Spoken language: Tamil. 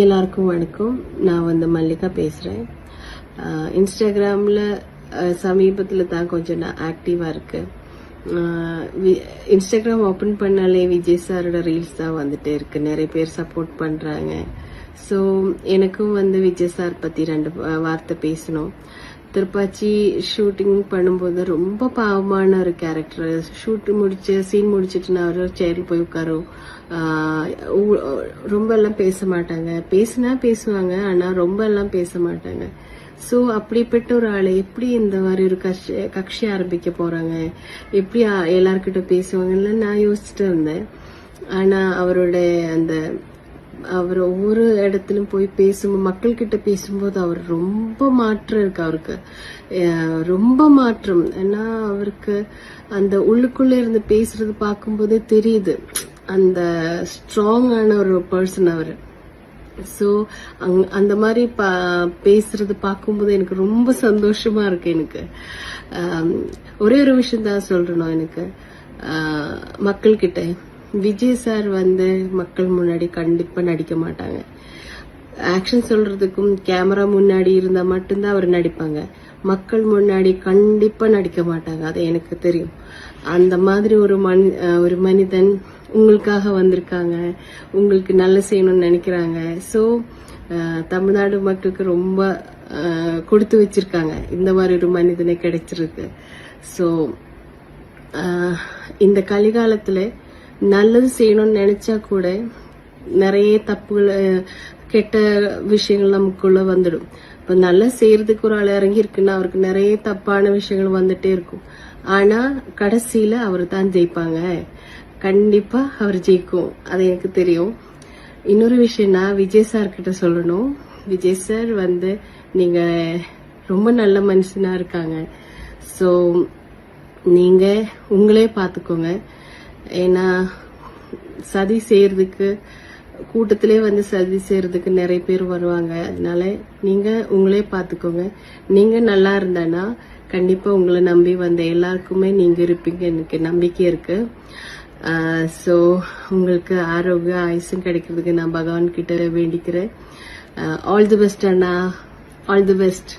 எல்லாருக்கும் வணக்கம். நான் மல்லிகா பேசுறேன். இன்ஸ்டாகிராம்ல சமீபத்தில் தான் கொஞ்சம் நான் ஆக்டிவா இருக்கேன். இன்ஸ்டாகிராம் ஓப்பன் பண்ணாலே விஜய் சாரோட ரீல்ஸ் தான் வந்துட்டே இருக்கு. நிறைய பேர் சப்போர்ட் பண்றாங்க. ஸோ எனக்கும் விஜய் சார் பத்தி 2 வார்த்தை பேசணும். திருப்பாச்சி ஷூட்டிங் பண்ணும்போது ரொம்ப பாவமான ஒரு கேரக்டர். சீன் முடிச்சிட்டு நான் ஒரு சேர்ல போய் உட்காரும். ரொம்ப எல்லாம் பேச மாட்டாங்க. பேசினா பேசுவாங்க, ஆனா ரொம்ப எல்லாம் பேச மாட்டாங்க. ஸோ அப்படிப்பட்ட ஒரு ஆளை எப்படி இந்த மாதிரி ஒரு கட்சி ஆரம்பிக்க போறாங்க, எப்படி எல்லார்கிட்ட பேசுவாங்கன்னு நான் யோசிச்சுட்டு இருந்தேன். ஆனா அவர் ஒவ்வொரு இடத்திலும் போய் மக்கள் கிட்ட பேசும்போது அவர் ரொம்ப மாற்றம் இருக்கு. அவருக்கு ரொம்ப மாற்றம். ஏன்னா அவருக்கு அந்த உள்ளுக்குள்ள இருந்து பேசுறது பார்க்கும்போதே தெரியுது, அந்த ஸ்ட்ராங்கான ஒரு பர்சன் அவரு. ஸோ அந்த மாதிரி பேசுறது பார்க்கும்போது எனக்கு ரொம்ப சந்தோஷமா இருக்கு. எனக்கு ஒரே ஒரு விஷயம் தான் சொல்றேன். எனக்கு மக்கள் கிட்ட விஜய் சார் மக்கள் முன்னாடி கண்டிப்பா நடிக்க மாட்டாங்க. ஆக்ஷன் சொல்றதுக்கும் கேமரா முன்னாடி இருந்தா மட்டும்தான் அவர் நடிப்பாங்க. மக்கள் முன்னாடி கண்டிப்பா நடிக்க மாட்டாங்க. அது எனக்கு தெரியும். அந்த மாதிரி ஒரு மனிதன் உங்களுக்காக வந்திருக்காங்க, உங்களுக்கு நல்ல செய்யணும்னு நினைக்கிறாங்க. ஸோ தமிழ்நாடு மக்களுக்கு ரொம்ப கொடுத்து வச்சிருக்காங்க இந்த மாதிரி ஒரு மனிதனை கிடைச்சிருக்கு. ஸோ இந்த கலிகாலத்துல நல்லது செய்யணும்னு நினைச்சா கூட நிறைய தப்புகள், கெட்ட விஷயங்கள் நமக்குள்ள வந்துடும். இப்ப நல்லா செய்யறதுக்கு ஒரு ஆள் இறங்கி இருக்குன்னா அவருக்கு நிறைய தப்பான விஷயங்கள் வந்துட்டே இருக்கும். ஆனா கடைசியில அவர் தான் ஜெயிப்பாங்க. கண்டிப்பா அவர் ஜெயிக்கும், அது எனக்கு தெரியும். இன்னொரு விஷயம்னா விஜய் சார் கிட்ட சொல்லணும். விஜய் சார் நீங்க ரொம்ப நல்ல மனுஷனா இருக்காங்க. ஸோ நீங்க உங்களே பாத்துக்கோங்க. ஏன்னா சதி செய்யறதுக்கு கூட்டத்திலே சதி செய்யறதுக்கு நிறைய பேர் வருவாங்க. அதனால நீங்க உங்களே பாத்துக்கோங்க. நீங்க நல்லா இருந்தானா கண்டிப்பா உங்களை நம்பி எல்லாருக்குமே நீங்க இருப்பீங்க, எனக்கு நம்பிக்கை இருக்கு. ஸோ உங்களுக்கு ஆரோக்கிய ஆயுசும் கிடைக்கிறதுக்கு நான் பகவான் கிட்ட வேண்டிக்கிறேன். All the best Anna, all the best.